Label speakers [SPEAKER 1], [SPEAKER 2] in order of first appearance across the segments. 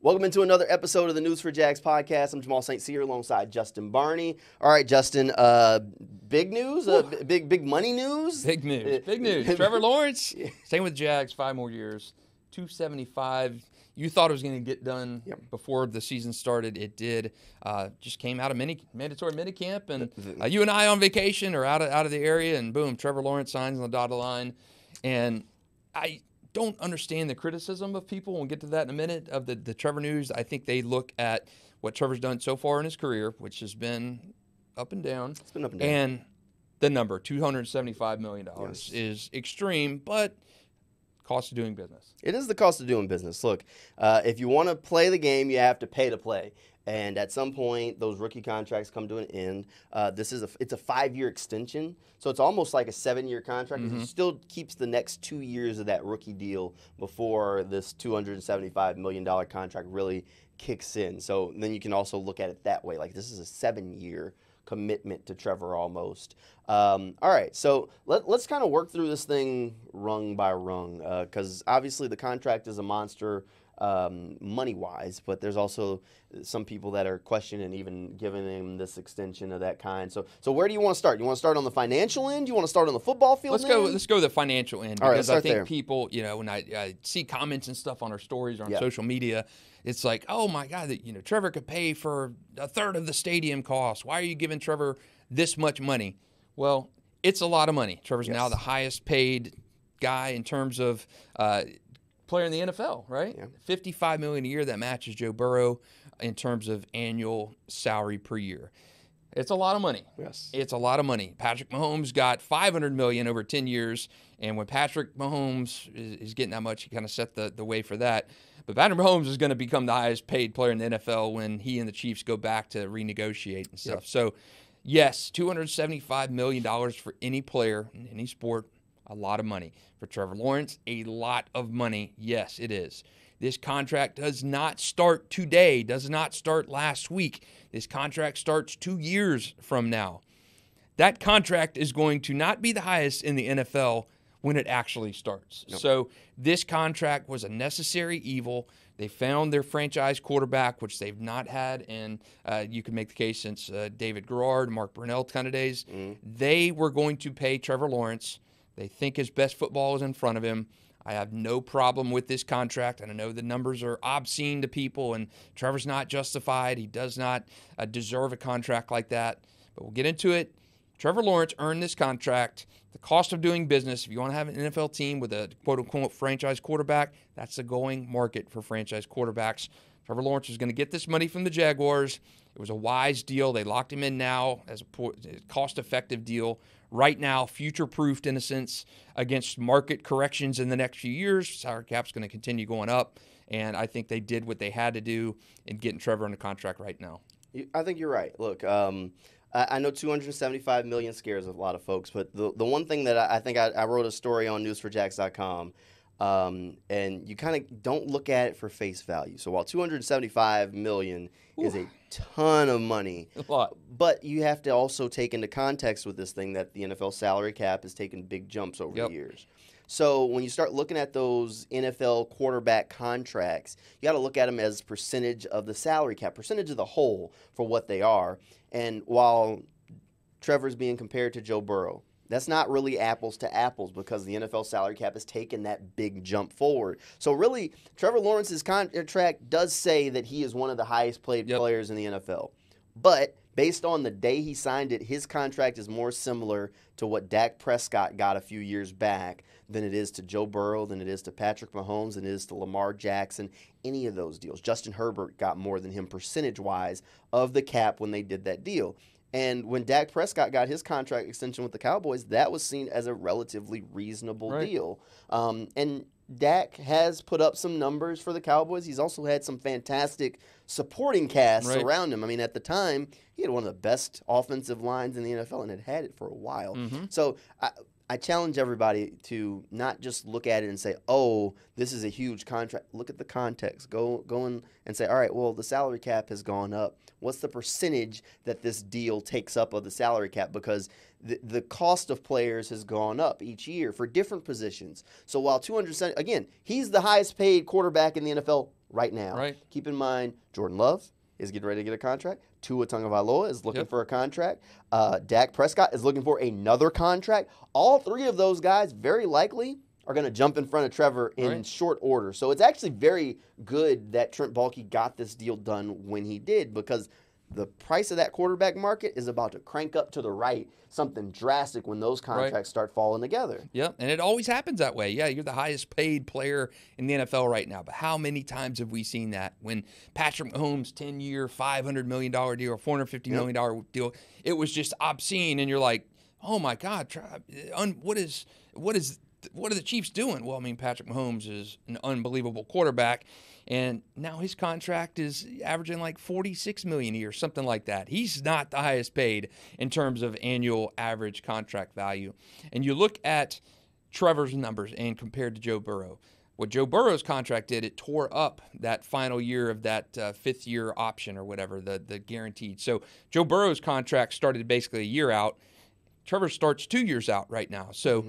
[SPEAKER 1] Welcome into another episode of the News4JAGs podcast. I'm Jamal St here alongside Justin Barney. All right, Justin, big news, big money news.
[SPEAKER 2] Big news. Trevor Lawrence, staying with Jags 5 more years, $275. You thought it was going to get done before the season started. It did. Just came out of mandatory minicamp, and you and I on vacation or out of the area, and boom, Trevor Lawrence signs on the dotted line. And I don't understand the criticism of people. We'll get to that in a minute of the Trevor news. I think they look at what Trevor's done so far in his career, which has been up and down.
[SPEAKER 1] It's been up and down.
[SPEAKER 2] And the number, $275 million, is extreme, but cost of doing business.
[SPEAKER 1] It is the cost of doing business. Look, if you want to play the game, you have to pay to play. And at some point, those rookie contracts come to an end. It's a 5-year extension, so it's almost like a 7-year contract. It still keeps the next 2 years of that rookie deal before this $275 million contract really kicks in. So then you can also look at it that way, like this is a 7-year commitment to Trevor almost. All right, so let's kind of work through this thing rung by rung, because obviously the contract is a monster money-wise, but there's also some people that are questioning even giving him this extension of that kind. So where do you want to start? You want to start on the financial end? You want to start on the football field
[SPEAKER 2] Let's go to the financial end,
[SPEAKER 1] All right,
[SPEAKER 2] because I think
[SPEAKER 1] there.
[SPEAKER 2] people, when I see comments and stuff on our stories or on social media, it's like, oh my God, that Trevor could pay for a third of the stadium cost. Why are you giving Trevor this much money? Well, it's a lot of money. Trevor's now the highest paid guy in terms of player in the NFL, right? Yeah. $55 million a year. That matches Joe Burrow in terms of annual salary per year. It's a lot of money.
[SPEAKER 1] Yes,
[SPEAKER 2] it's a lot of money. Patrick Mahomes got $500 million over 10 years, and when Patrick Mahomes is getting that much, he kind of set the way for that. But Patrick Mahomes is going to become the highest paid player in the NFL when he and the Chiefs go back to renegotiate and stuff. So, yes, $275 million for any player in any sport. A lot of money. For Trevor Lawrence, a lot of money. Yes, it is. This contract does not start today, does not start last week. This contract starts 2 years from now. That contract is going to not be the highest in the NFL when it actually starts. Nope. So this contract was a necessary evil. They found their franchise quarterback, which they've not had, and you can make the case since David Garrard, Mark Brunell kind of days. They were going to pay Trevor Lawrence. They think his best football is in front of him. I have no problem with this contract, and I know the numbers are obscene to people, and Trevor's not justified. He does not deserve a contract like that, but we'll get into it. Trevor Lawrence earned this contract. The cost of doing business, if you want to have an NFL team with a quote-unquote franchise quarterback, that's the going market for franchise quarterbacks. Trevor Lawrence is going to get this money from the Jaguars. It was a wise deal. They locked him in now as a cost-effective deal. Right now, future-proofed in a sense against market corrections in the next few years. Salary cap's going to continue going up, and I think they did what they had to do in getting Trevor under contract right now.
[SPEAKER 1] I think you're right. Look, I know $275 million scares a lot of folks, but the one thing that I think I wrote a story on News4JAGs.com, and you kind of don't look at it for face value. So while $275 million is a ton of money,
[SPEAKER 2] a lot,
[SPEAKER 1] but you have to also take into context with this thing that the NFL salary cap has taken big jumps over the years. So when you start looking at those NFL quarterback contracts, you got to look at them as percentage of the salary cap, percentage of the whole for what they are. And while Trevor's being compared to Joe Burrow, that's not really apples to apples because the NFL salary cap has taken that big jump forward. So really, Trevor Lawrence's contract does say that he is one of the highest paid players in the NFL. But based on the day he signed it, his contract is more similar to what Dak Prescott got a few years back than it is to Joe Burrow, than it is to Patrick Mahomes, than it is to Lamar Jackson, any of those deals. Justin Herbert got more than him percentage-wise of the cap when they did that deal. And when Dak Prescott got his contract extension with the Cowboys, that was seen as a relatively reasonable deal. And Dak has put up some numbers for the Cowboys. He's also had some fantastic supporting casts around him. I mean, at the time, he had one of the best offensive lines in the NFL and had it for a while. So I challenge everybody to not just look at it and say, oh, this is a huge contract. Look at the context. Go in and say, all right, well, the salary cap has gone up. What's the percentage that this deal takes up of the salary cap? Because the cost of players has gone up each year for different positions. So while 270, again, he's the highest paid quarterback in the NFL right now.
[SPEAKER 2] Right.
[SPEAKER 1] Keep in mind, Jordan Love is getting ready to get a contract. Tua Tagovailoa is looking for a contract. Dak Prescott is looking for another contract. All three of those guys very likely are going to jump in front of Trevor in short order. So it's actually very good that Trent Baalke got this deal done when he did, because the price of that quarterback market is about to crank up to the right, something drastic when those contracts start falling together.
[SPEAKER 2] Yep, and it always happens that way. Yeah, you're the highest paid player in the NFL right now, but how many times have we seen that? When Patrick Mahomes' 10-year, $500 million deal, $450 million deal, it was just obscene, and you're like, oh my God, what are the Chiefs doing? Well, I mean, Patrick Mahomes is an unbelievable quarterback, and now his contract is averaging like $46 million a year, something like that. He's not the highest paid in terms of annual average contract value. And you look at Trevor's numbers and compared to Joe Burrow. What Joe Burrow's contract did, it tore up that final year of that fifth-year option or whatever, the guaranteed. So Joe Burrow's contract started basically a year out. Trevor starts 2 years out right now. So,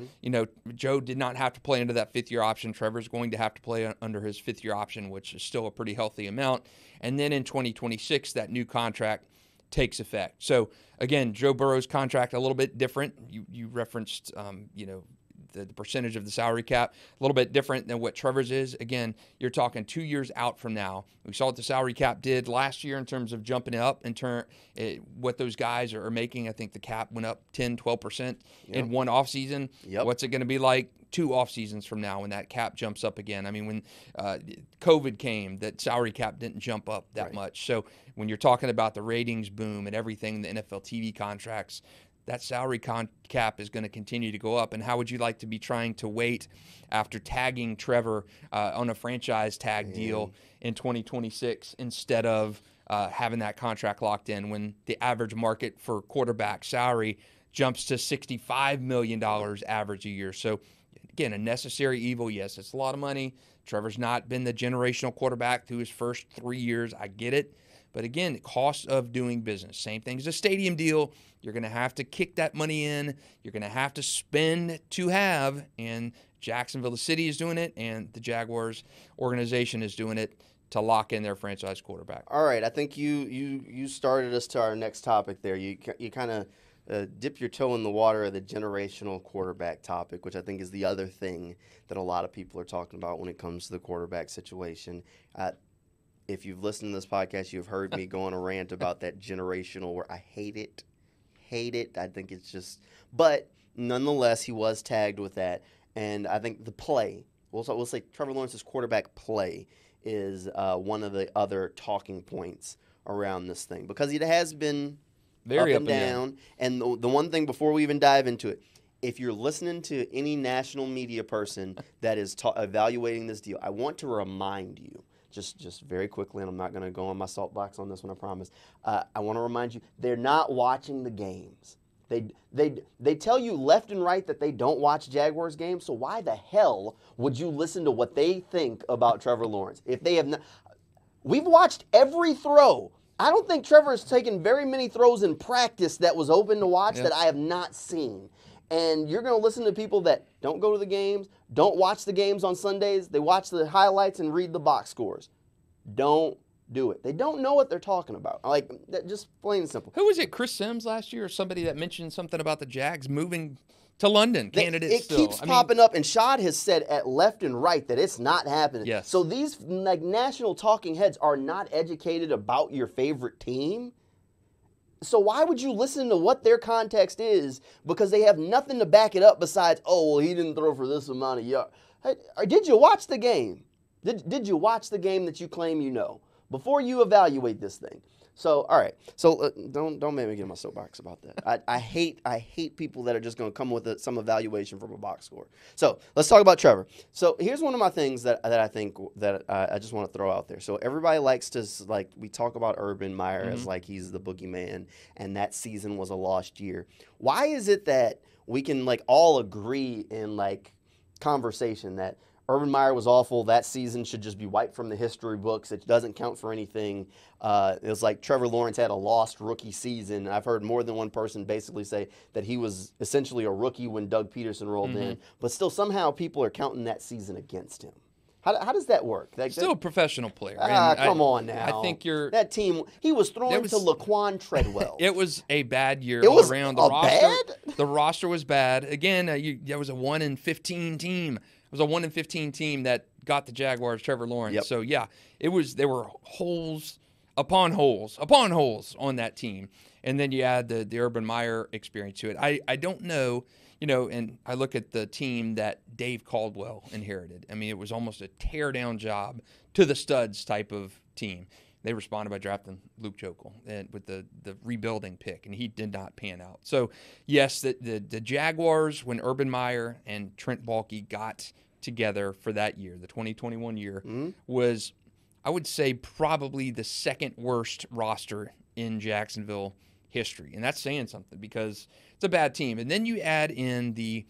[SPEAKER 2] Joe did not have to play into that fifth-year option. Trevor's going to have to play under his fifth-year option, which is still a pretty healthy amount. And then in 2026, that new contract takes effect. So, again, Joe Burrow's contract a little bit different. You referenced, the percentage of the salary cap, a little bit different than what Trevor's is. Again, you're talking 2 years out from now. We saw what the salary cap did last year in terms of jumping up what those guys are making. I think the cap went up 10, 12% in one offseason. What's it going to be like 2 off seasons from now when that cap jumps up again? I mean, when COVID came, that salary cap didn't jump up that much. So when you're talking about the ratings boom and everything, the NFL TV contracts, that salary cap is going to continue to go up. And how would you like to be trying to wait after tagging Trevor on a franchise tag deal in 2026 instead of having that contract locked in when the average market for quarterback salary jumps to $65 million average a year? So, again, a necessary evil. Yes, it's a lot of money. Trevor's not been the generational quarterback through his first 3 years. I get it. But again, the cost of doing business, same thing as a stadium deal. You're going to have to kick that money in. You're going to have to spend to have. And Jacksonville, the city, is doing it, and the Jaguars organization is doing it to lock in their franchise quarterback.
[SPEAKER 1] All right, I think you started us to our next topic there. You kind of dip your toe in the water of the generational quarterback topic, which I think is the other thing that a lot of people are talking about when it comes to the quarterback situation. If you've listened to this podcast, you've heard me go on a rant about that generational where I hate it. I think it's just – but nonetheless, he was tagged with that. And I think the play – we'll say Trevor Lawrence's quarterback play is one of the other talking points around this thing, because it has been
[SPEAKER 2] very
[SPEAKER 1] up and down. And the one thing before we even dive into it, if you're listening to any national media person that is evaluating this deal, I want to remind you, just very quickly, and I'm not going to go on my soapbox on this one, I promise. I want to remind you, they're not watching the games. They tell you left and right that they don't watch Jaguars games, so why the hell would you listen to what they think about Trevor Lawrence? If they have not, we've watched every throw. I don't think Trevor has taken very many throws in practice that was open to watch that I have not seen. And you're going to listen to people that don't go to the games, don't watch the games on Sundays. They watch the highlights and read the box scores. Don't do it. They don't know what they're talking about. Like, just plain and simple.
[SPEAKER 2] Who was it, Chris Sims last year, or somebody that mentioned something about the Jags moving to London? Candidates still.
[SPEAKER 1] It keeps popping up, and Shad has said at left and right that it's not happening.
[SPEAKER 2] Yes.
[SPEAKER 1] So these national talking heads are not educated about your favorite team. So why would you listen to what their context is? Because they have nothing to back it up besides, oh, well, he didn't throw for this amount of yards. Hey, did you watch the game? Did you watch the game that you claim you know before you evaluate this thing? So, all right. So don't make me get on my soapbox about that. I hate people that are just going to come with some evaluation from a box score. So let's talk about Trevor. So here's one of my things that I think that I just want to throw out there. So everybody likes to, like, we talk about Urban Meyer as like he's the boogeyman, and that season was a lost year. Why is it that we can like all agree in like conversation that Urban Meyer was awful, that season should just be wiped from the history books, it doesn't count for anything? It was like Trevor Lawrence had a lost rookie season. I've heard more than one person basically say that he was essentially a rookie when Doug Peterson rolled in, but still somehow people are counting that season against him. How does that work?
[SPEAKER 2] Still a professional player.
[SPEAKER 1] Come on now.
[SPEAKER 2] I think
[SPEAKER 1] that team. He was throwing to Laquan Treadwell.
[SPEAKER 2] It was a bad year
[SPEAKER 1] it
[SPEAKER 2] all
[SPEAKER 1] was
[SPEAKER 2] around. The roster was bad. Again, there was a 1-15 team. It was a 1-15 team that got the Jaguars, Trevor Lawrence.
[SPEAKER 1] Yep.
[SPEAKER 2] So yeah, there were holes upon holes upon holes on that team. And then you add the Urban Meyer experience to it. I don't know. And I look at the team that Dave Caldwell inherited. I mean, it was almost a tear-down job to the studs type of team. They responded by drafting Luke Jokel with the rebuilding pick, and he did not pan out. So, yes, the Jaguars, when Urban Meyer and Trent Baalke got together for that year, the 2021 year, was, I would say, probably the second worst roster in Jacksonville history. And that's saying something because it's a bad team. And then you add in the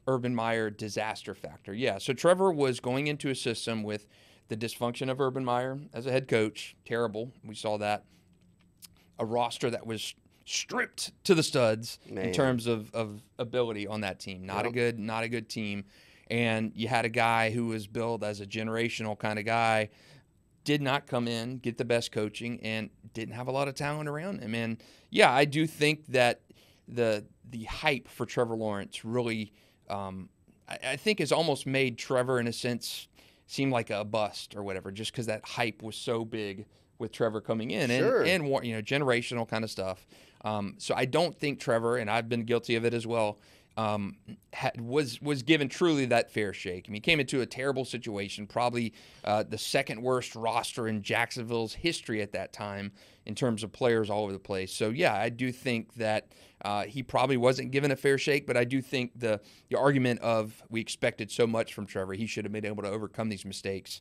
[SPEAKER 2] Urban Meyer disaster factor. Yeah, so Trevor was going into a system with the dysfunction of Urban Meyer as a head coach. Terrible. We saw that. A roster that was stripped to the studs in terms of ability on that team. Not a good team. And you had a guy who was billed as a generational kind of guy, did not come in, get the best coaching, and didn't have a lot of talent around him. And yeah, I do think that the hype for Trevor Lawrence really, I think, has almost made Trevor, in a sense, seem like a bust or whatever, just because that hype was so big with Trevor coming in and generational kind of stuff. So I don't think Trevor, and I've been guilty of it as well, was given truly that fair shake. I mean, he came into a terrible situation, probably the second worst roster in Jacksonville's history at that time in terms of players all over the place. So, yeah, I do think that he probably wasn't given a fair shake, but I do think the argument of we expected so much from Trevor, he should have been able to overcome these mistakes,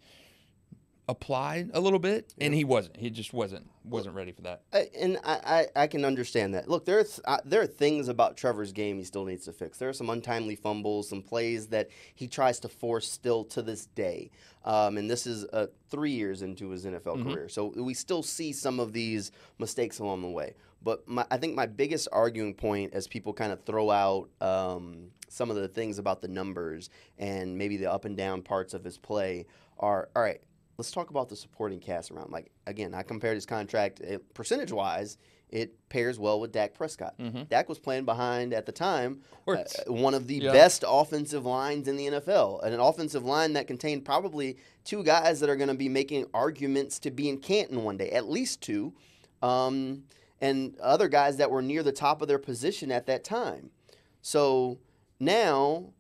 [SPEAKER 2] applied a little bit, and he wasn't. He just wasn't ready for that.
[SPEAKER 1] And I can understand that. Look, there are things about Trevor's game he still needs to fix. There are some untimely fumbles, some plays that he tries to force still to this day. And this is 3 years into his NFL career. So we still see some of these mistakes along the way. But I think my biggest arguing point, as people kind of throw out some of the things about the numbers and maybe the up and down parts of his play, are, all right, let's talk about the supporting cast around. Like, again, I compared his contract percentage-wise. It pairs well with Dak Prescott. Dak was playing behind, at the time, one of the best offensive lines in the NFL, and an offensive line that contained probably two guys that are going to be making arguments to be in Canton one day, at least two, and other guys that were near the top of their position at that time. So now,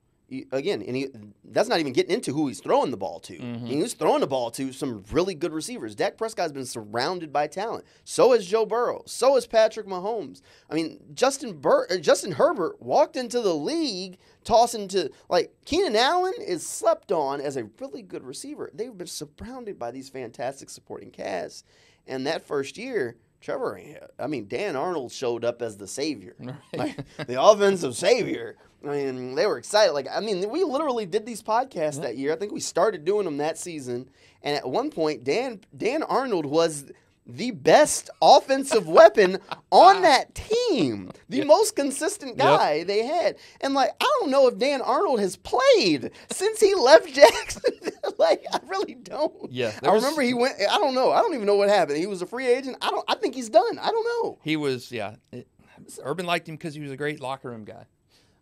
[SPEAKER 1] again, and that's not even getting into who he's throwing the ball to. He's throwing the ball to some really good receivers. Dak Prescott's been surrounded by talent. So has Joe Burrow. So has Patrick Mahomes. I mean, Justin Herbert walked into the league tossing to, like, Keenan Allen is slept on as a really good receiver. They've been surrounded by these fantastic supporting casts. And that first year, Dan Arnold showed up as the savior, the offensive savior. I mean, they were excited. We literally did these podcasts that year. I think we started doing them that season. And at one point, Dan Arnold was the best offensive weapon on that team, the most consistent guy they had. And, I don't know if Dan Arnold has played since he left Jacksonville. I really don't.
[SPEAKER 2] Yeah,
[SPEAKER 1] I remember he went. I don't know. I don't even know what happened. He was a free agent. I think he's done. I don't know.
[SPEAKER 2] He was. Urban liked him because he was a great locker room guy.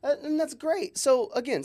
[SPEAKER 1] And that's great. So again,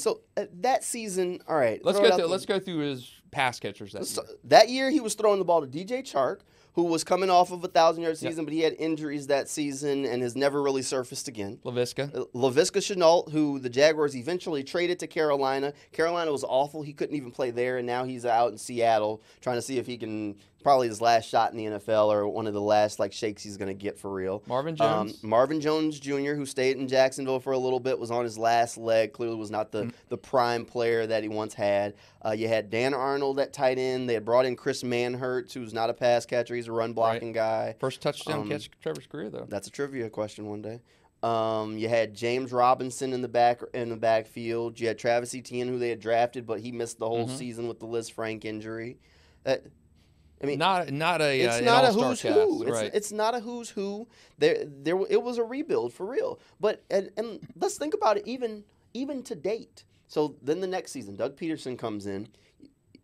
[SPEAKER 1] that season, all right.
[SPEAKER 2] Let's go through his pass catchers that year.
[SPEAKER 1] That year, he was throwing the ball to DJ Chark, who was coming off of a 1,000-yard season, but he had injuries that season and has never really surfaced again.
[SPEAKER 2] Laviska
[SPEAKER 1] Shenault, who the Jaguars eventually traded to Carolina. Carolina was awful. He couldn't even play there, and now he's out in Seattle trying to see if he can, probably his last shot in the NFL or one of the last shakes he's going to get for real.
[SPEAKER 2] Marvin Jones.
[SPEAKER 1] Marvin Jones Jr., who stayed in Jacksonville for a little bit, was on his last leg. Clearly was not the prime player that he once had. You had Dan Arnold at tight end. They had brought in Chris Manhertz, who's not a pass catcher. He's a run-blocking guy.
[SPEAKER 2] First touchdown catch of Trevor's career, though.
[SPEAKER 1] That's a trivia question one day. You had James Robinson in the backfield. You had Travis Etienne, who they had drafted, but he missed the whole season with the Liz Frank injury.
[SPEAKER 2] It's not
[SPEAKER 1] a who's who.
[SPEAKER 2] Right.
[SPEAKER 1] It's not a who's who. It was a rebuild for real. But and let's think about it even to date. So then the next season, Doug Peterson comes in.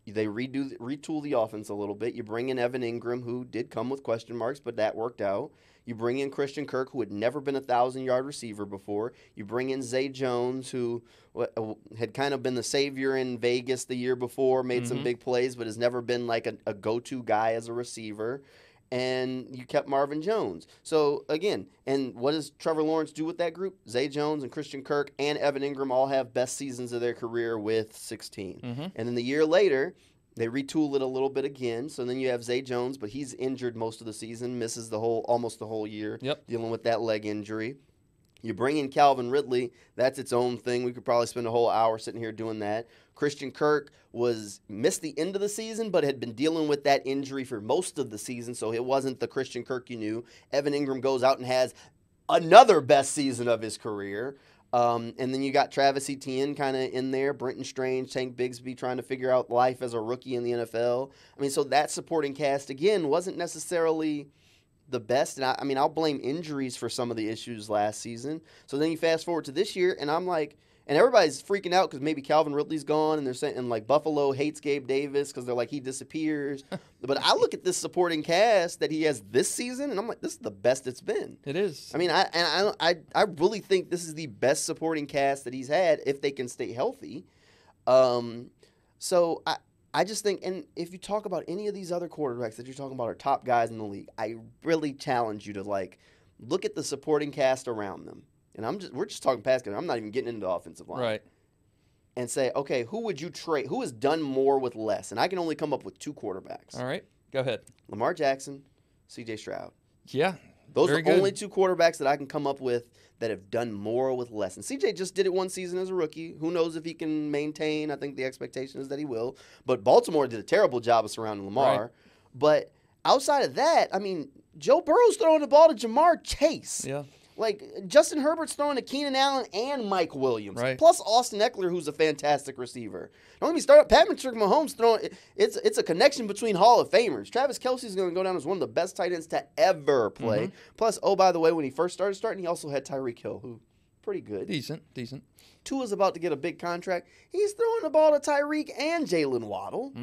[SPEAKER 1] They retool the offense a little bit. You bring in Evan Ingram, who did come with question marks, but that worked out. You bring in Christian Kirk, who had never been a 1,000-yard receiver before. You bring in Zay Jones, who had kind of been the savior in Vegas the year before, made some big plays, but has never been like a go-to guy as a receiver. And you kept Marvin Jones. So, again, and what does Trevor Lawrence do with that group? Zay Jones and Christian Kirk and Evan Ingram all have best seasons of their career with 16. And then the year later, they retool it a little bit again. So then you have Zay Jones, but he's injured most of the season, misses almost the whole year, dealing with that leg injury. You bring in Calvin Ridley, that's its own thing. We could probably spend a whole hour sitting here doing that. Christian Kirk missed the end of the season, but had been dealing with that injury for most of the season, so it wasn't the Christian Kirk you knew. Evan Ingram goes out and has another best season of his career. And then you got Travis Etienne kind of in there, Brenton Strange, Tank Bigsby trying to figure out life as a rookie in the NFL. I mean, so that supporting cast, again, wasn't necessarily the best. And I mean, I'll blame injuries for some of the issues last season. So then you fast forward to this year, and I'm like, and everybody's freaking out because maybe Calvin Ridley's gone, and they're saying, and like Buffalo hates Gabe Davis because they're like, he disappears. But I look at this supporting cast that he has this season, and I'm like, this is the best it's been.
[SPEAKER 2] It is.
[SPEAKER 1] I mean, I really think this is the best supporting cast that he's had if they can stay healthy. So I just think, and if you talk about any of these other quarterbacks that you're talking about are top guys in the league, I really challenge you to like look at the supporting cast around them. And we're just talking pass game. I'm not even getting into the offensive line.
[SPEAKER 2] Right.
[SPEAKER 1] And say, okay, who would you trade? Who has done more with less? And I can only come up with two quarterbacks.
[SPEAKER 2] All right. Go ahead.
[SPEAKER 1] Lamar Jackson, C.J. Stroud.
[SPEAKER 2] Yeah.
[SPEAKER 1] Those are only two quarterbacks that I can come up with that have done more with less. And C.J. just did it one season as a rookie. Who knows if he can maintain? I think the expectation is that he will. But Baltimore did a terrible job of surrounding Lamar. Right. But outside of that, I mean, Joe Burrow's throwing the ball to Jamar Chase.
[SPEAKER 2] Yeah.
[SPEAKER 1] Like, Justin Herbert's throwing to Keenan Allen and Mike Williams.
[SPEAKER 2] Right.
[SPEAKER 1] Plus Austin Eckler, who's a fantastic receiver. Don't let me start. Patrick Mahomes throwing. It's a connection between Hall of Famers. Travis Kelce's going to go down as one of the best tight ends to ever play. Plus, oh, by the way, when he first started, he also had Tyreek Hill, who pretty good.
[SPEAKER 2] Decent.
[SPEAKER 1] Tua's about to get a big contract. He's throwing the ball to Tyreek and Jalen Waddle.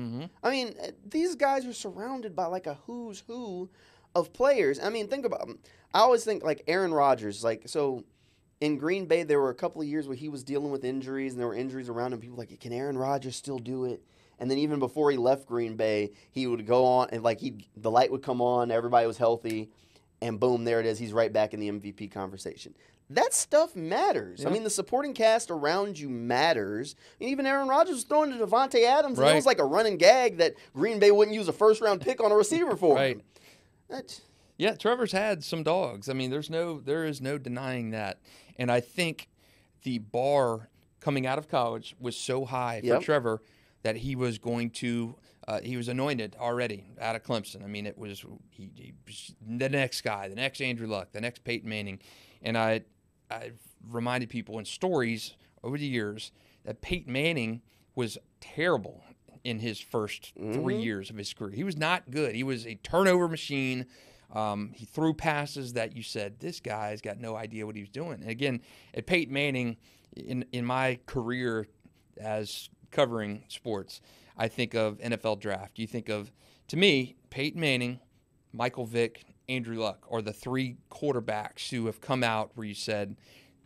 [SPEAKER 1] I mean, these guys are surrounded by like a who's who of players. I mean, think about them. I always think like Aaron Rodgers. Like, so in Green Bay, there were a couple of years where he was dealing with injuries, and there were injuries around him. People were like, can Aaron Rodgers still do it? And then even before he left Green Bay, he would go on, and like the light would come on, everybody was healthy, and boom, there it is. He's right back in the MVP conversation. That stuff matters. Yeah. I mean, the supporting cast around you matters. And even Aaron Rodgers was throwing to Devontae Adams, and it was like a running gag that Green Bay wouldn't use a first-round pick on a receiver for him.
[SPEAKER 2] Yeah, Trevor's had some dogs. I mean, there is no denying that. And I think the bar coming out of college was so high for Trevor that he was going to he was anointed already out of Clemson. I mean, it was he was the next guy, the next Andrew Luck, the next Peyton Manning. And I reminded people in stories over the years that Peyton Manning was terrible in his first 3 years of his career. He was not good. He was a turnover machine. He threw passes that you said, this guy's got no idea what he was doing. And again, at Peyton Manning, in my career as covering sports, I think of NFL draft. You think of, to me, Peyton Manning, Michael Vick, Andrew Luck are the three quarterbacks who have come out where you said,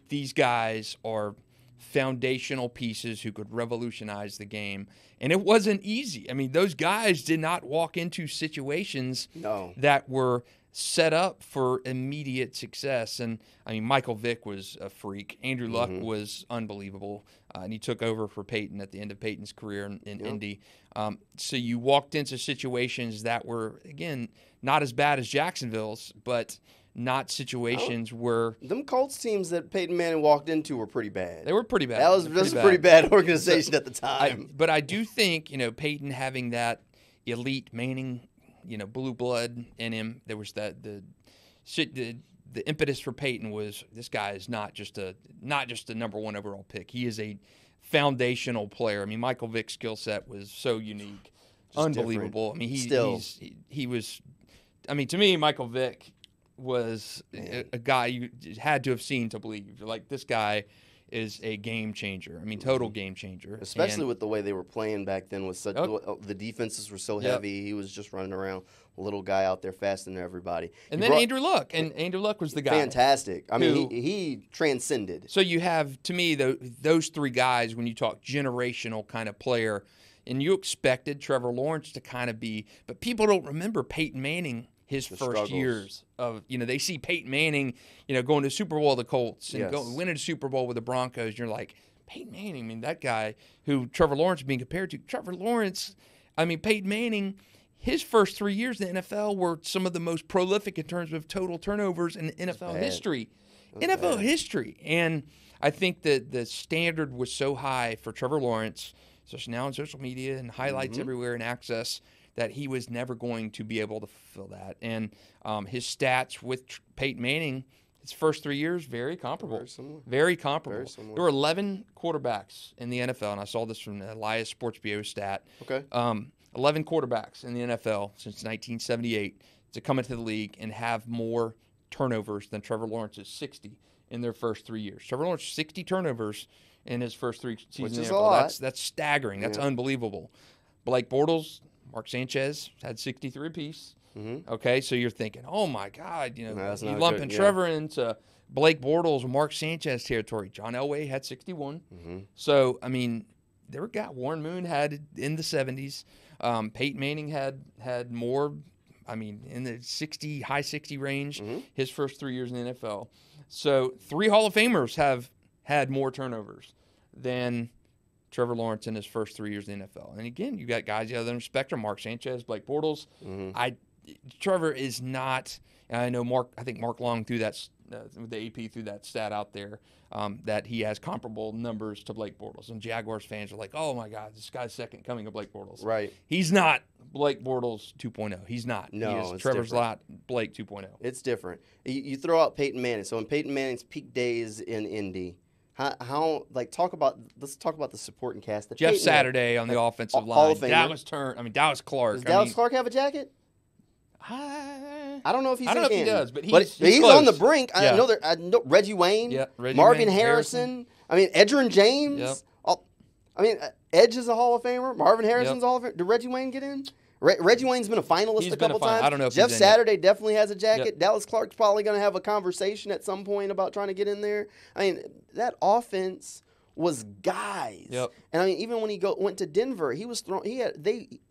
[SPEAKER 2] these guys are foundational pieces who could revolutionize the game. And it wasn't easy. I mean, those guys did not walk into situations that were set up for immediate success. And, I mean, Michael Vick was a freak. Andrew Luck was unbelievable. And he took over for Peyton at the end of Peyton's career in Indy. So you walked into situations that were, again, not as bad as Jacksonville's, but not situations where
[SPEAKER 1] them Colts teams that Peyton Manning walked into were pretty bad.
[SPEAKER 2] They were pretty bad.
[SPEAKER 1] That was a pretty bad organization at the time.
[SPEAKER 2] But I do think, Peyton having that elite Manning, blue blood in him. There was the impetus for Peyton was this guy is not just a number one overall pick. He is a foundational player. I mean, Michael Vick's skill set was so unique, just unbelievable.
[SPEAKER 1] Different.
[SPEAKER 2] I mean, he was. I mean, to me, Michael Vick was a guy you had to have seen to believe. Like, this guy is a game changer. I mean, total game changer.
[SPEAKER 1] Especially with the way they were playing back then. With such the defenses were so heavy. He was just running around, a little guy out there faster than everybody.
[SPEAKER 2] And then Andrew Luck, and Andrew Luck was the guy.
[SPEAKER 1] Fantastic. I mean, he transcended.
[SPEAKER 2] So you have, to me, those three guys when you talk generational kind of player, and you expected Trevor Lawrence to kind of be, but people don't remember Peyton Manning. His first years of, they see Peyton Manning, going to Super Bowl with the Colts and winning a Super Bowl with the Broncos. And you're like, Peyton Manning, I mean, that guy who Trevor Lawrence is being compared to. Trevor Lawrence, I mean, Peyton Manning, his first 3 years in the NFL were some of the most prolific in terms of total turnovers in NFL history. History. And I think that the standard was so high for Trevor Lawrence, especially now on social media and highlights everywhere and access, that he was never going to be able to fulfill that. And his stats with Peyton Manning, his first 3 years, very comparable. Very comparable. There were 11 quarterbacks in the NFL, and I saw this from the Elias Sports Bureau stat. 11 quarterbacks in the NFL since 1978 to come into the league and have more turnovers than Trevor Lawrence's 60 in their first 3 years. Trevor Lawrence, 60 turnovers in his first 3 seasons.
[SPEAKER 1] Which is a lot.
[SPEAKER 2] That's staggering. That's unbelievable. Blake Bortles, Mark Sanchez had 63 apiece. Okay, so you're thinking, oh my God, you lumping Trevor into Blake Bortles and Mark Sanchez territory. John Elway had 61. So I mean, there were guys. Warren Moon had in the 70s. Peyton Manning had more. I mean, in the high 60 range. His first 3 years in the NFL. So 3 Hall of Famers have had more turnovers than Trevor Lawrence in his first 3 years in the NFL. And again, you got guys the other end of the spectrum, Mark Sanchez, Blake Bortles. Trevor is not, and I know I think Mark Long threw that, the AP threw that stat out there, that he has comparable numbers to Blake Bortles. And Jaguars fans are like, oh my God, this guy's second coming of Blake Bortles.
[SPEAKER 1] Right.
[SPEAKER 2] He's not Blake Bortles 2.0. He's not.
[SPEAKER 1] No,
[SPEAKER 2] it's Trevor's lot, Blake 2.0.
[SPEAKER 1] It's different. You throw out Peyton Manning. So in Peyton Manning's peak days in Indy, let's talk about the supporting cast.
[SPEAKER 2] Jeff Saturday on the offensive line.
[SPEAKER 1] Hall of Famer.
[SPEAKER 2] Dallas Clark.
[SPEAKER 1] Does Dallas Clark have a jacket? I don't know if he's.
[SPEAKER 2] I don't know if he does, but he's
[SPEAKER 1] on the brink. I know Reggie Wayne, Marvin Harrison. I mean, Edgerrin James. Edge is a Hall of Famer. Marvin Harrison's a Hall of Famer. Did Reggie Wayne get in? Reggie Wayne's been a finalist a couple times.
[SPEAKER 2] I don't know if
[SPEAKER 1] Jeff Saturday definitely has a jacket. Dallas Clark's probably going to have a conversation at some point about trying to get in there. I mean, that offense was guys. And I mean, even when he went to Denver, he was thrown. He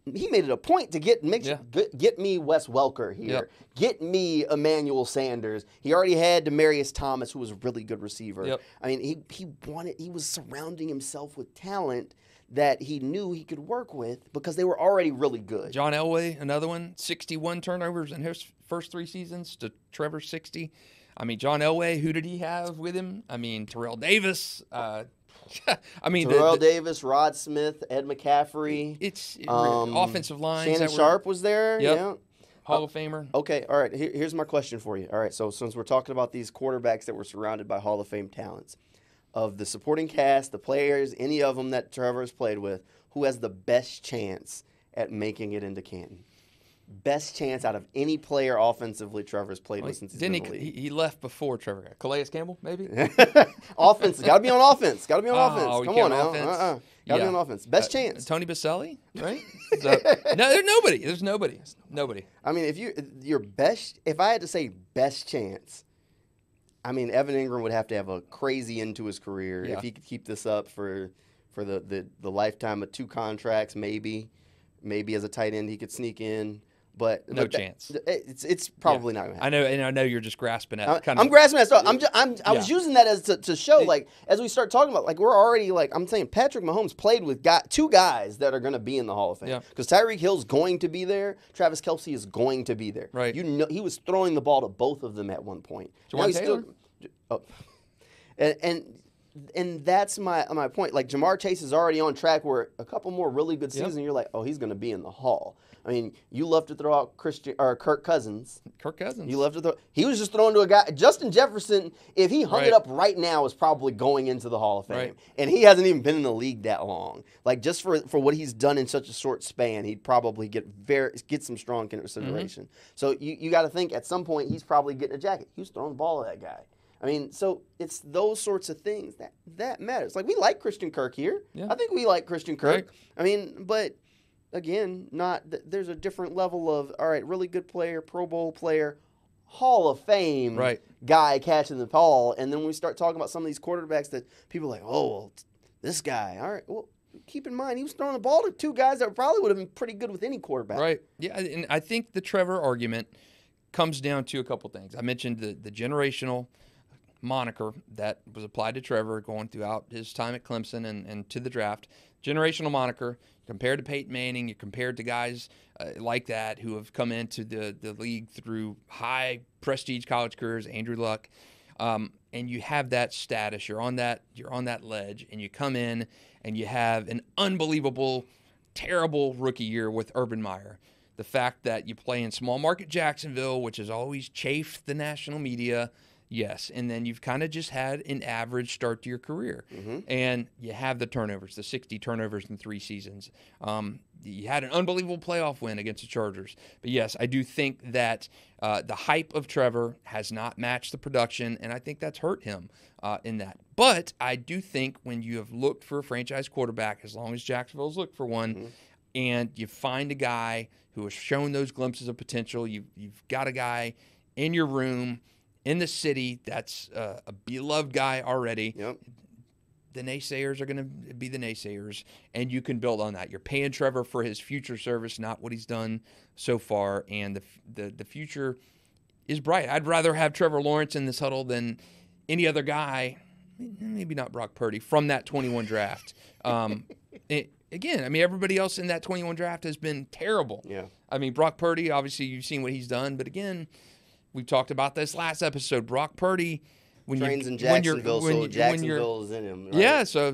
[SPEAKER 1] made it a point to get me Wes Welker here. Get me Emmanuel Sanders. He already had Demaryius Thomas, who was a really good receiver. I mean, he was surrounding himself with talent that he knew he could work with because they were already really good.
[SPEAKER 2] John Elway, another one, 61 turnovers in his first 3 seasons to Trevor's 60. I mean, John Elway, who did he have with him? I mean, Terrell Davis.
[SPEAKER 1] Terrell Davis, Rod Smith, Ed McCaffrey.
[SPEAKER 2] It's offensive line.
[SPEAKER 1] Shannon Sharp was there. Yeah.
[SPEAKER 2] Hall of Famer.
[SPEAKER 1] Okay, all right. Here's my question for you. All right, so since we're talking about these quarterbacks that were surrounded by Hall of Fame talents, of the supporting cast, the players, any of them that Trevor has played with, who has the best chance at making it into Canton? Best chance out of any player offensively Trevor's played with since he's been in the league.
[SPEAKER 2] He left before Trevor. Calais Campbell, maybe?
[SPEAKER 1] Offense. Got to be on offense. Got to be on offense. Come on now. Got to be on offense. Best chance.
[SPEAKER 2] Tony Baselli, right? So, no, there's nobody. There's nobody. Nobody.
[SPEAKER 1] I mean, if I had to say best chance, I mean, Evan Ingram would have to have a crazy end to his career if he could keep this up for the lifetime of 2 contracts, maybe. Maybe as a tight end he could sneak in. But
[SPEAKER 2] no chance.
[SPEAKER 1] It's probably not going to happen.
[SPEAKER 2] I know, and I know you're just grasping at.
[SPEAKER 1] I'm grasping at stuff. I was using that as to show, like, as we start talking about, like, we're already, like, I'm saying Patrick Mahomes played with 2 guys that are going to be in the Hall of Fame. Because Tyreek Hill's going to be there. Travis Kelce is going to be there.
[SPEAKER 2] Right.
[SPEAKER 1] He was throwing the ball to both of them at one point.
[SPEAKER 2] Jamal Taylor.
[SPEAKER 1] And that's my point. Like, Jamar Chase is already on track where a couple more really good seasons, you're like, oh, he's going to be in the Hall. I mean, you love to throw out Kirk Cousins. You love to throw. He was just throwing to a guy. Justin Jefferson, if he hung it up right now, is probably going into the Hall of Fame. And he hasn't even been in the league that long. Like, just for what he's done in such a short span, he'd probably get some strong consideration. So you got to think at some point he's probably getting a jacket. He was throwing the ball at that guy. I mean, so it's those sorts of things that matters. Like, we like Christian Kirk here.
[SPEAKER 2] Yeah.
[SPEAKER 1] I think we like Christian Kirk.
[SPEAKER 2] Right.
[SPEAKER 1] I mean, but again, there's a different level of, all right, really good player, Pro Bowl player, Hall of Fame guy catching the ball, and then we start talking about some of these quarterbacks that people are like, oh, well, this guy, all right, well, keep in mind, he was throwing the ball to two guys that probably would have been pretty good with any quarterback.
[SPEAKER 2] Right. Yeah, and I think the Trevor argument comes down to a couple things. I mentioned the generational moniker that was applied to Trevor going throughout his time at Clemson and to the draft. Generational moniker, compared to Peyton Manning, you're compared to guys like that who have come into the league through high prestige college careers, Andrew Luck, and you have that status. You're on that ledge, and you come in and you have an unbelievable, terrible rookie year with Urban Meyer. The fact that you play in small market Jacksonville, which has always chafed the national media, yes, and then you've kind of just had an average start to your career. And you have the turnovers, the 60 turnovers in 3 seasons. You had an unbelievable playoff win against the Chargers. But yes, I do think that the hype of Trevor has not matched the production, and I think that's hurt him in that. But I do think when you have looked for a franchise quarterback, as long as Jacksonville's looked for one, and you find a guy who has shown those glimpses of potential, you've got a guy in your room, in the city, that's a beloved guy already.
[SPEAKER 1] Yep.
[SPEAKER 2] The naysayers are going to be the naysayers, and you can build on that. You're paying Trevor for his future service, not what he's done so far, and the future is bright. I'd rather have Trevor Lawrence in this huddle than any other guy, maybe not Brock Purdy, from that 21 draft. Again, I mean, everybody else in that 21 draft has been terrible.
[SPEAKER 1] Yeah.
[SPEAKER 2] I mean, Brock Purdy, obviously you've seen what he's done, but again, we talked about this last episode. Brock Purdy,
[SPEAKER 1] trains in Jacksonville, so Jacksonville is in him. Right?
[SPEAKER 2] Yeah, so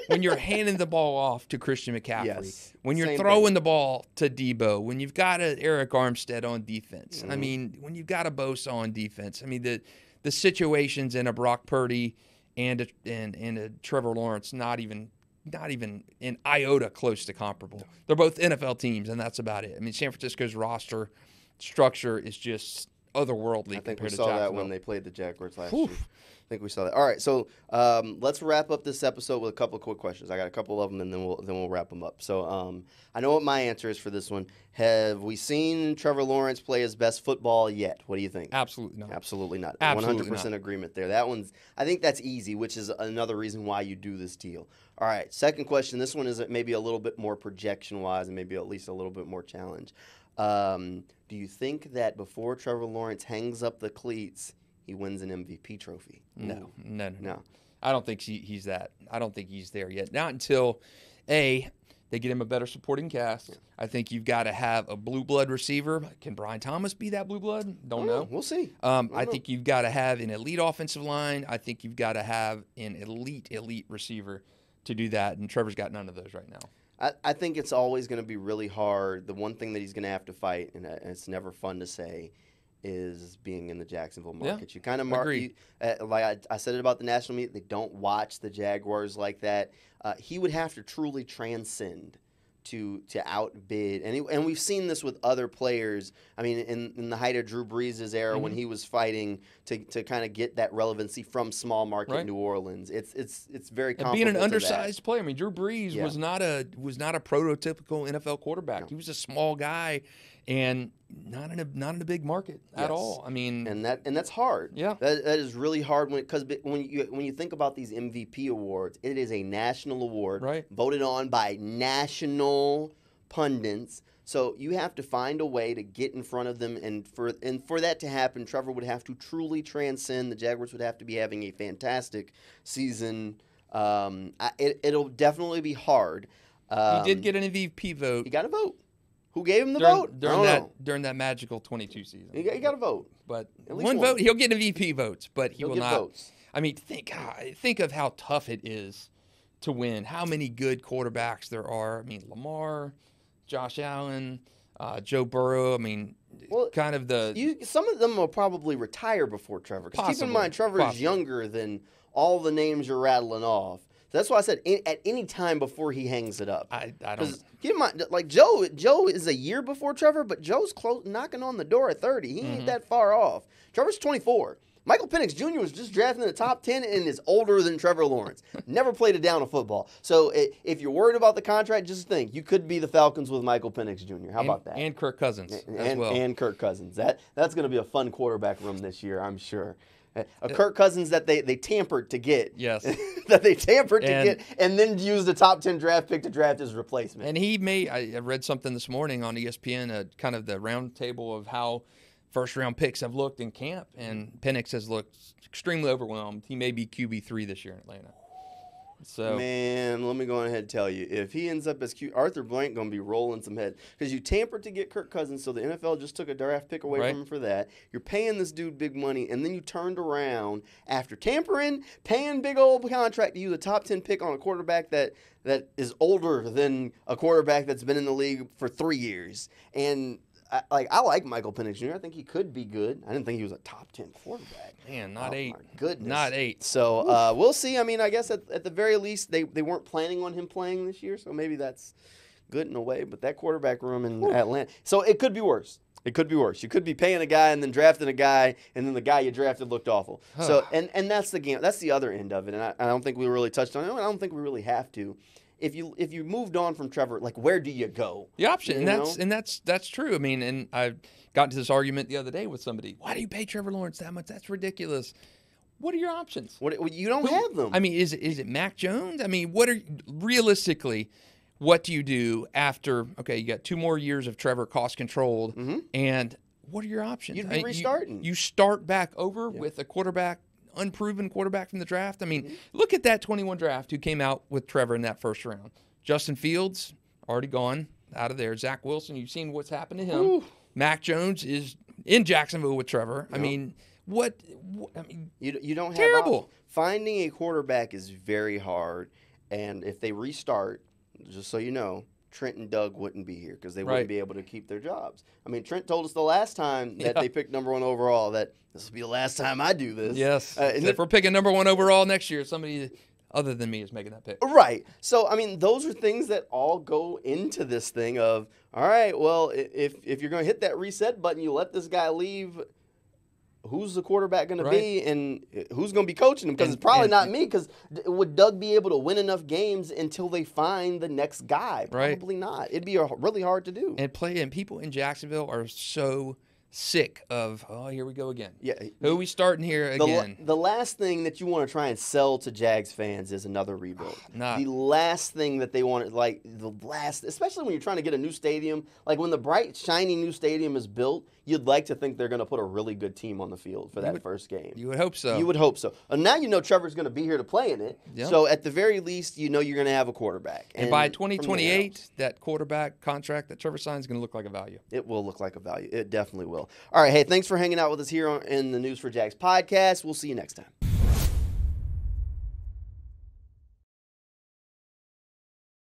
[SPEAKER 2] when you're handing the ball off to Christian McCaffrey, when you're
[SPEAKER 1] Same
[SPEAKER 2] throwing
[SPEAKER 1] thing.
[SPEAKER 2] the ball to Debo, when you've got an Eric Armstead on defense, I mean, when you've got a Bosa on defense, I mean, the situations in a Brock Purdy and a Trevor Lawrence, not even an iota close to comparable. They're both NFL teams, and that's about it. I mean, San Francisco's roster structure is just otherworldly.
[SPEAKER 1] I think
[SPEAKER 2] compared
[SPEAKER 1] we
[SPEAKER 2] to
[SPEAKER 1] saw that
[SPEAKER 2] Jacksonville.
[SPEAKER 1] when they played the Jaguars last year. I think we saw that. All right, so let's wrap up this episode with a couple of quick questions. I got a couple of them, and then we'll wrap them up. So I know what my answer is for this one. Have we seen Trevor Lawrence play his best football yet? What do you think?
[SPEAKER 2] Absolutely not.
[SPEAKER 1] Absolutely not.
[SPEAKER 2] Absolutely
[SPEAKER 1] 100%
[SPEAKER 2] not.
[SPEAKER 1] agreement there. That one's. I think that's easy, which is another reason why you do this deal. All right, second question. This one is maybe a little bit more projection-wise, and maybe at least a little bit more challenge. Do you think that before Trevor Lawrence hangs up the cleats, he wins an MVP trophy?
[SPEAKER 2] No. I don't think he's that. I don't think he's there yet. Not until, they get him a better supporting cast. Yeah. I think you've got to have a blue blood receiver. Can Brian Thomas be that blue blood? Don't know.
[SPEAKER 1] We'll see.
[SPEAKER 2] I think you've got to have an elite offensive line. I think you've got to have an elite receiver to do that, and Trevor's got none of those right now.
[SPEAKER 1] I think it's always going to be really hard. The one thing that he's going to have to fight, and it's never fun to say, is being in the Jacksonville market.
[SPEAKER 2] Yeah,
[SPEAKER 1] You kind of like I said it about the national media, they don't watch the Jaguars like that. He would have to truly transcend to outbid, and we've seen this with other players. I mean, in the height of Drew Brees' era, when he was fighting to kind of get that relevancy from small market New Orleans, it's very comparable.
[SPEAKER 2] And being an
[SPEAKER 1] to
[SPEAKER 2] undersized
[SPEAKER 1] that.
[SPEAKER 2] player, I mean, Drew Brees was not a prototypical NFL quarterback. No. He was a small guy, and not in a big market at all. I mean,
[SPEAKER 1] and that's hard.
[SPEAKER 2] Yeah,
[SPEAKER 1] that is really hard because when you think about these MVP awards, it is a national award, voted on by national pundits. So you have to find a way to get in front of them, and for that to happen, Trevor would have to truly transcend. The Jaguars would have to be having a fantastic season. It'll definitely be hard.
[SPEAKER 2] He did get an MVP vote.
[SPEAKER 1] He got a vote. Who gave him the vote?
[SPEAKER 2] During that magical 22 season.
[SPEAKER 1] He got a vote.
[SPEAKER 2] But one vote, he'll get MVP votes, but he'll not.
[SPEAKER 1] Votes.
[SPEAKER 2] I mean, think of how tough it is to win. How many good quarterbacks there are. I mean, Lamar, Josh Allen, Joe Burrow. I mean, some of them will probably retire before Trevor. Because keep in mind, Trevor is younger than all the names you're rattling off. So that's why I said at any time before he hangs it up. I don't.
[SPEAKER 1] Keep in mind, like Joe is a year before Trevor, but Joe's knocking on the door at 30. He ain't that far off. Trevor's 24. Michael Penix Jr. was just drafted in the top 10 and is older than Trevor Lawrence. Never played a down of football. So if you're worried about the contract, just think you could be the Falcons with Michael Penix Jr. How about that?
[SPEAKER 2] And Kirk Cousins as well.
[SPEAKER 1] And Kirk Cousins. That's going to be a fun quarterback room this year, I'm sure. A Kirk Cousins that they tampered to get.
[SPEAKER 2] Yes.
[SPEAKER 1] That they tampered to get and then used the top 10 draft pick to draft his replacement.
[SPEAKER 2] And I read something this morning on ESPN, kind of the round table of how first-round picks have looked in camp, and Penix has looked extremely overwhelmed. He may be QB3 this year in Atlanta. So,
[SPEAKER 1] man, let me go ahead and tell you, if he ends up as Arthur Blank going to be rolling some head because you tampered to get Kirk Cousins, so the NFL just took a draft pick away from him for that. You're paying this dude big money, and then you turned around after tampering, paying big old contract to use a top 10 pick on a quarterback that is older than a quarterback that's been in the league for 3 years. And I like Michael Penix Jr. I think he could be good. I didn't think he was a top 10 quarterback.
[SPEAKER 2] Man, not 8.
[SPEAKER 1] My goodness.
[SPEAKER 2] Not 8.
[SPEAKER 1] So we'll see. I mean, I guess at the very least, they weren't planning on him playing this year, so maybe that's good in a way. But that quarterback room in Atlanta. So it could be worse. It could be worse. You could be paying a guy and then drafting a guy, and then the guy you drafted looked awful. So and that's the game. That's the other end of it. And I don't think we really touched on it. I don't think we really have to. If you moved on from Trevor, like where do you go?
[SPEAKER 2] The option, and that's true. I mean, and I got into this argument the other day with somebody. Why do you pay Trevor Lawrence that much? That's ridiculous. What are your options?
[SPEAKER 1] You don't have them.
[SPEAKER 2] I mean, is it Mac Jones? I mean, realistically, what do you do after? Okay, you got 2 more years of Trevor cost controlled, and what are your options?
[SPEAKER 1] You'd be restarting.
[SPEAKER 2] You start back over with a quarterback. Unproven quarterback from the draft. I mean, look at that 21 draft who came out with Trevor in that first round. Justin Fields, already gone, out of there. Zach Wilson, you've seen what's happened to him. Ooh. Mac Jones is in Jacksonville with Trevor. Yep. I mean,
[SPEAKER 1] you don't have
[SPEAKER 2] terrible.
[SPEAKER 1] Finding a quarterback is very hard, and if they restart, just so you know, Trent and Doug wouldn't be here because they wouldn't be able to keep their jobs. I mean, Trent told us the last time that they picked #1 overall that this will be the last time I do this.
[SPEAKER 2] Yes. If we're picking #1 overall next year, somebody other than me is making that pick.
[SPEAKER 1] Right. So, I mean, those are things that all go into this thing of, all right, well, if you're going to hit that reset button, you let this guy leave, who's the quarterback going to be and who's going to be coaching him? Because it's probably not me, because would Doug be able to win enough games until they find the next guy? Probably not. It'd be really hard to do.
[SPEAKER 2] And people in Jacksonville are so sick of, here we go again.
[SPEAKER 1] Yeah.
[SPEAKER 2] Who are we starting here again?
[SPEAKER 1] The last thing that you want to try and sell to Jags fans is another rebuild. The last thing that they want, especially when you're trying to get a new stadium, like when the bright, shiny new stadium is built, you'd like to think they're going to put a really good team on the field for that first game.
[SPEAKER 2] You would hope so.
[SPEAKER 1] You would hope so. And now you know Trevor's going to be here to play in it. Yep. So at the very least, you know you're going to have a quarterback.
[SPEAKER 2] And by 2028, that quarterback contract that Trevor signs is going to look like a value.
[SPEAKER 1] It will look like a value. It definitely will. All right, hey, thanks for hanging out with us here in the News4JAGs podcast. We'll see you next time.